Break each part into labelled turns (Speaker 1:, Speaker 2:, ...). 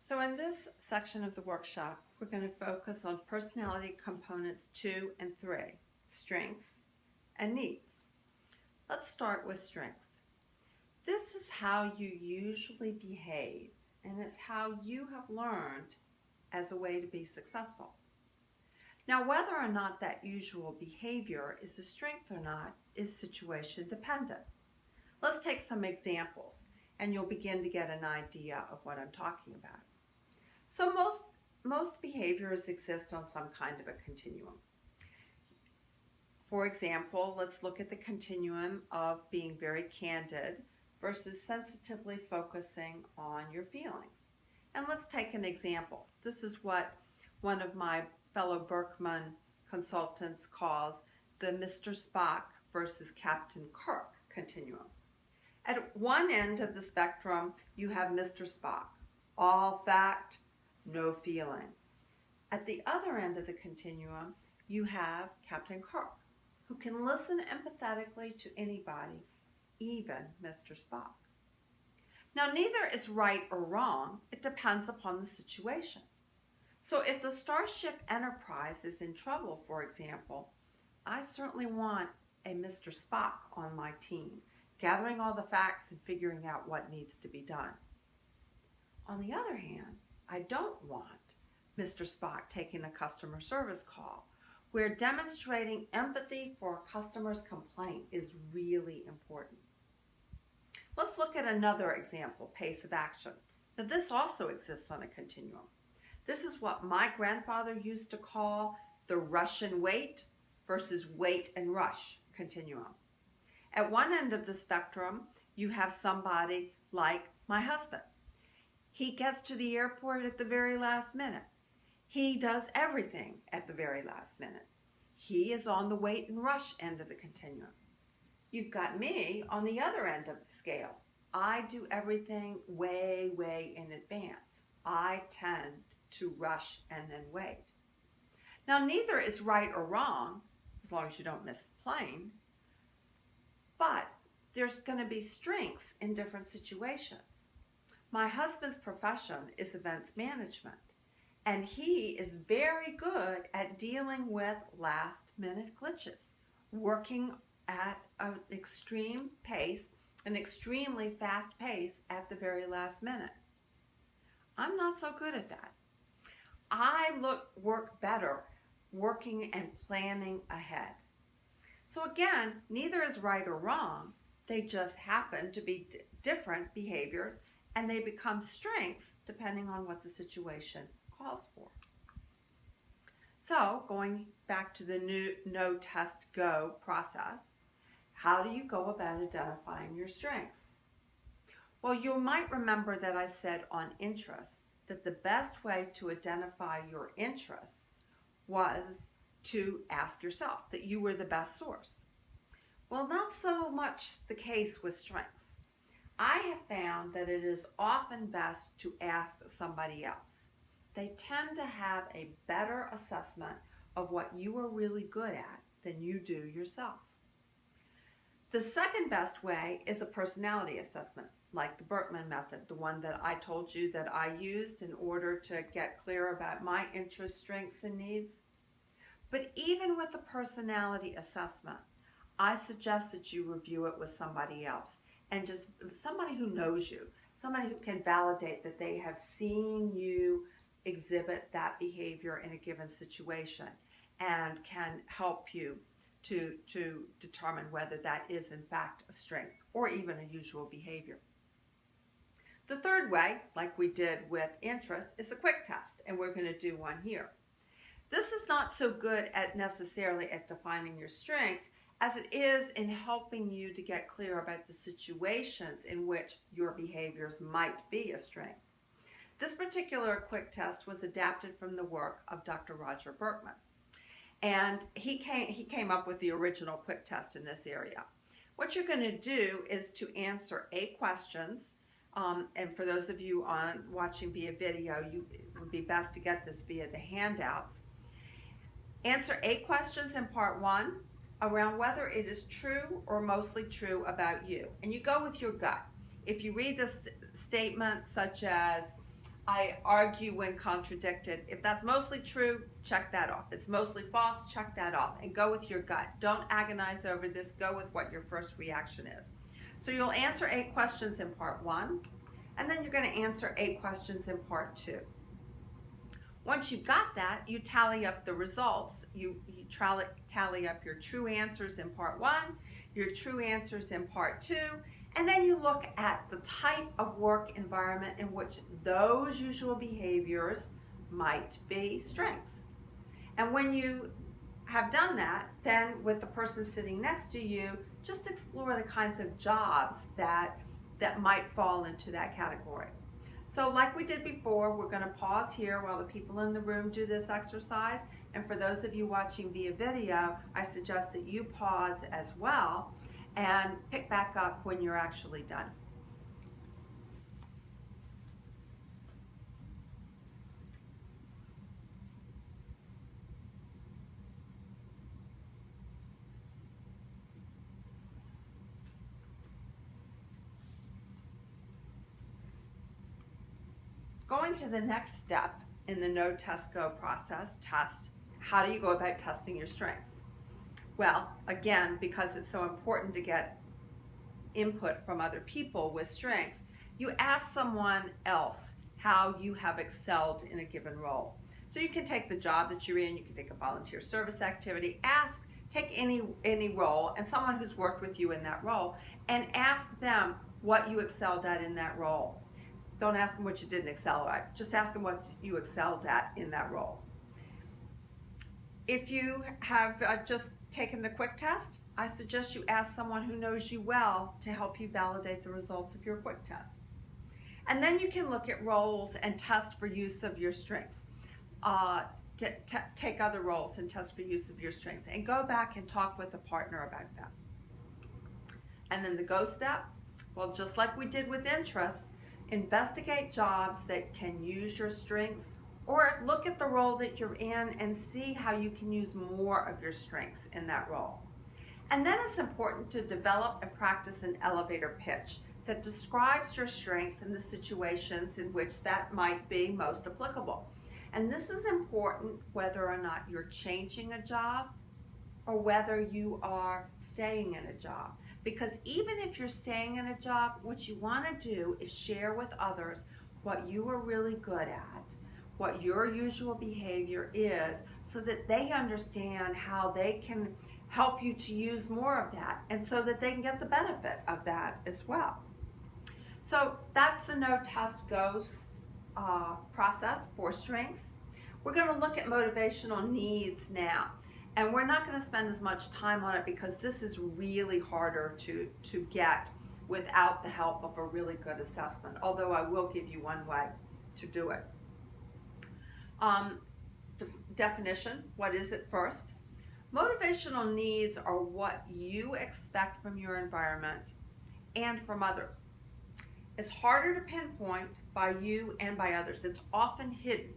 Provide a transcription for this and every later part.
Speaker 1: So in this section of the workshop, we're going to focus on personality components 2 and 3, strengths and needs. Let's start with strengths. This is how you usually behave, and it's how you have learned as a way to be successful. Now, whether or not that usual behavior is a strength or not is situation dependent. Let's take some examples, and you'll begin to get an idea of what I'm talking about. So most behaviors exist on some kind of a continuum. For example, let's look at the continuum of being very candid versus sensitively focusing on your feelings. And let's take an example. This is what one of my fellow Berkman consultants calls the Mr. Spock versus Captain Kirk continuum. At one end of the spectrum, you have Mr. Spock, all fact, no feeling. At the other end of the continuum, you have Captain Kirk, who can listen empathetically to anybody, even Mr. Spock. Now, neither is right or wrong. It depends upon the situation. So if the Starship Enterprise is in trouble, for example, I certainly want a Mr. Spock on my team, gathering all the facts and figuring out what needs to be done. On the other hand, I don't want Mr. Spock taking a customer service call, where demonstrating empathy for a customer's complaint is really important. Let's look at another example, pace of action. Now, this also exists on a continuum. This is what my grandfather used to call the Russian wait versus wait and rush continuum. At one end of the spectrum, you have somebody like my husband. He gets to the airport at the very last minute. He does everything at the very last minute. He is on the wait and rush end of the continuum. You've got me on the other end of the scale. I do everything way, way in advance. I tend to rush and then wait. Now, neither is right or wrong, as long as you don't miss the plane, but there's going to be strengths in different situations. My husband's profession is events management, and he is very good at dealing with last-minute glitches, working at an extreme pace, an extremely fast pace at the very last minute. I'm not so good at that. I work better working and planning ahead. So again, neither is right or wrong. They just happen to be different behaviors, and they become strengths depending on what the situation calls for. So going back to the no test go process, how do you go about identifying your strengths? Well, you might remember that I said on interests that the best way to identify your interests was to ask yourself that you were the best source. Well, not so much the case with strengths. I have found that it is often best to ask somebody else. They tend to have a better assessment of what you are really good at than you do yourself. The second best way is a personality assessment, like the Berkman method, the one that I told you that I used in order to get clear about my interests, strengths, and needs. But even with the personality assessment, I suggest that you review it with somebody else, and just somebody who knows you, somebody who can validate that they have seen you exhibit that behavior in a given situation and can help you to determine whether that is in fact a strength or even a usual behavior. The third way, like we did with interest, is a quick test, and we're going to do one here. This is not so good at necessarily at defining your strengths as it is in helping you to get clear about the situations in which your behaviors might be a strength. This particular quick test was adapted from the work of Dr. Roger Berkman. And he came up with the original quick test in this area. What you're going to do is to answer 8 questions. And for those of you watching via video, it would be best to get this via the handouts. Answer 8 questions in part 1 around whether it is true or mostly true about you. And you go with your gut. If you read this statement such as, I argue when contradicted. If that's mostly true, check that off. It's mostly false, check that off and go with your gut. Don't agonize over this. Go with what your first reaction is. So you'll answer 8 questions in part 1, and then you're going to answer 8 questions in part 2. Once you've got that, you tally up the results. You tally up your true answers in part 1, your true answers in part 2, and then you look at the type of work environment in which those usual behaviors might be strengths. And when you have done that, then with the person sitting next to you, just explore the kinds of jobs that might fall into that category. So like we did before, we're going to pause here while the people in the room do this exercise. And for those of you watching via video, I suggest that you pause as well and pick back up when you're actually done. Going to the next step in the No Test Go process, test. How do you go about testing your strengths? Well, again, because it's so important to get input from other people with strengths, you ask someone else how you have excelled in a given role. So you can take the job that you're in, you can take a volunteer service activity, take any role and someone who's worked with you in that role and ask them what you excelled at in that role. Don't ask them what you didn't excel at, just ask them what you excelled at in that role. If you have just taken the quick test, I suggest you ask someone who knows you well to help you validate the results of your quick test. And then you can look at roles and test for use of your strengths. Take other roles and test for use of your strengths and go back and talk with a partner about that. And then the go step, well, just like we did with interests, investigate jobs that can use your strengths, or look at the role that you're in and see how you can use more of your strengths in that role. And then it's important to develop and practice an elevator pitch that describes your strengths and the situations in which that might be most applicable. And this is important whether or not you're changing a job or whether you are staying in a job. Because even if you're staying in a job, what you want to do is share with others what you are really good at, what your usual behavior is, so that they understand how they can help you to use more of that, and so that they can get the benefit of that as well. So that's the No Test Go process for strengths. We're going to look at motivational needs now. And we're not going to spend as much time on it because this is really harder to get without the help of a really good assessment, although I will give you one way to do it. Definition, what is it first? Motivational needs are what you expect from your environment and from others. It's harder to pinpoint by you and by others. It's often hidden.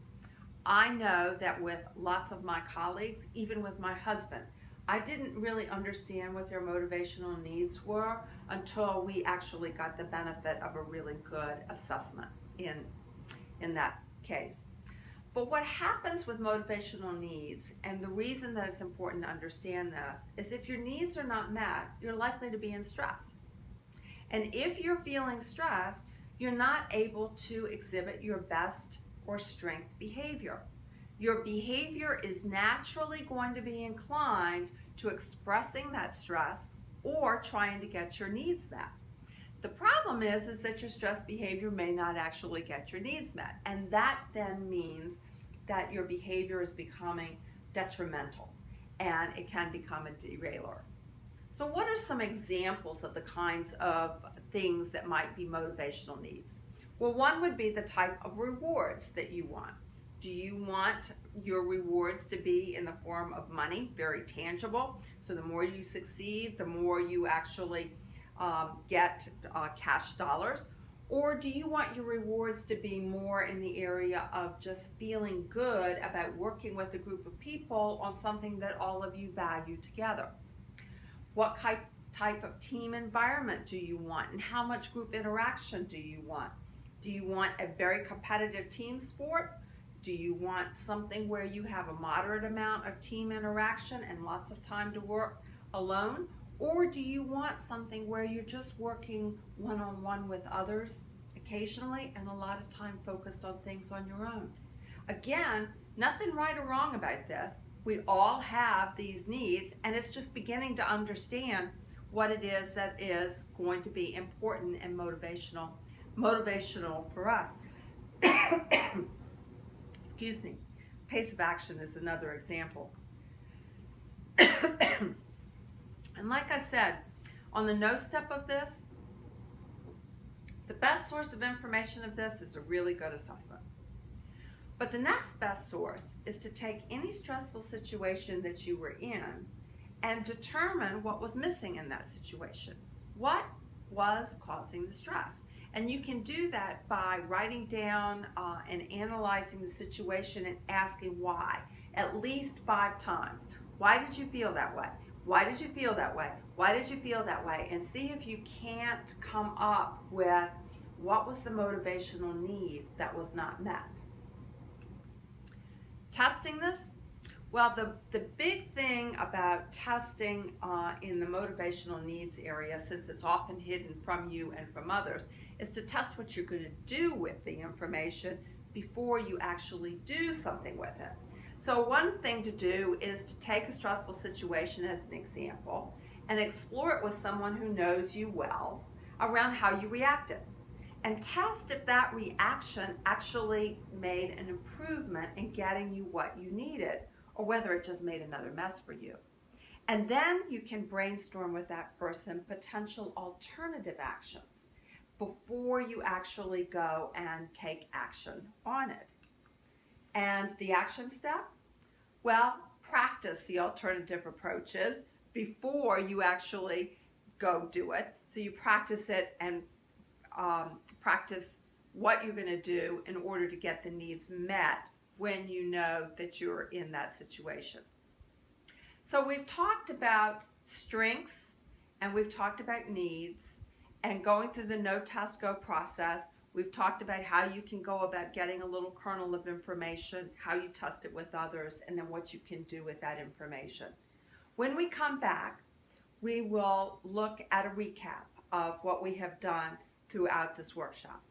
Speaker 1: I know that with lots of my colleagues, even with my husband, I didn't really understand what their motivational needs were until we actually got the benefit of a really good assessment in that case. But what happens with motivational needs, and the reason that it's important to understand this, is if your needs are not met, you're likely to be in stress. And if you're feeling stressed, you're not able to exhibit your best or strength behavior. Your behavior is naturally going to be inclined to expressing that stress or trying to get your needs met. The problem is that your stress behavior may not actually get your needs met, and that then means that your behavior is becoming detrimental and it can become a derailer. So what are some examples of the kinds of things that might be motivational needs? Well, one would be the type of rewards that you want. Do you want your rewards to be in the form of money, very tangible? So the more you succeed, the more you actually get cash dollars. Or do you want your rewards to be more in the area of just feeling good about working with a group of people on something that all of you value together? What type of team environment do you want, and how much group interaction do you want? Do you want a very competitive team sport? Do you want something where you have a moderate amount of team interaction and lots of time to work alone? Or do you want something where you're just working one-on-one with others occasionally and a lot of time focused on things on your own? Again, nothing right or wrong about this. We all have these needs, and it's just beginning to understand what it is that is going to be important and motivational for us. Excuse me. Pace of action is another example. And like I said, on the no step of this, the best source of information of this is a really good assessment. But the next best source is to take any stressful situation that you were in and determine what was missing in that situation. What was causing the stress? And you can do that by writing down and analyzing the situation and asking why, at least 5 times. Why did you feel that way? Why did you feel that way? Why did you feel that way? And see if you can't come up with what was the motivational need that was not met. Testing this? Well, the big thing about testing in the motivational needs area, since it's often hidden from you and from others, is to test what you're going to do with the information before you actually do something with it. So one thing to do is to take a stressful situation as an example and explore it with someone who knows you well around how you reacted. And test if that reaction actually made an improvement in getting you what you needed, or whether it just made another mess for you. And then you can brainstorm with that person potential alternative actions before you actually go and take action on it. And the action step? Well, practice the alternative approaches before you actually go do it. So you practice it and practice what you're going to do in order to get the needs met when you know that you're in that situation. So we've talked about strengths and we've talked about needs, and going through the no test go process. We've talked about how you can go about getting a little kernel of information, how you test it with others, and then what you can do with that information. When we come back, we will look at a recap of what we have done throughout this workshop.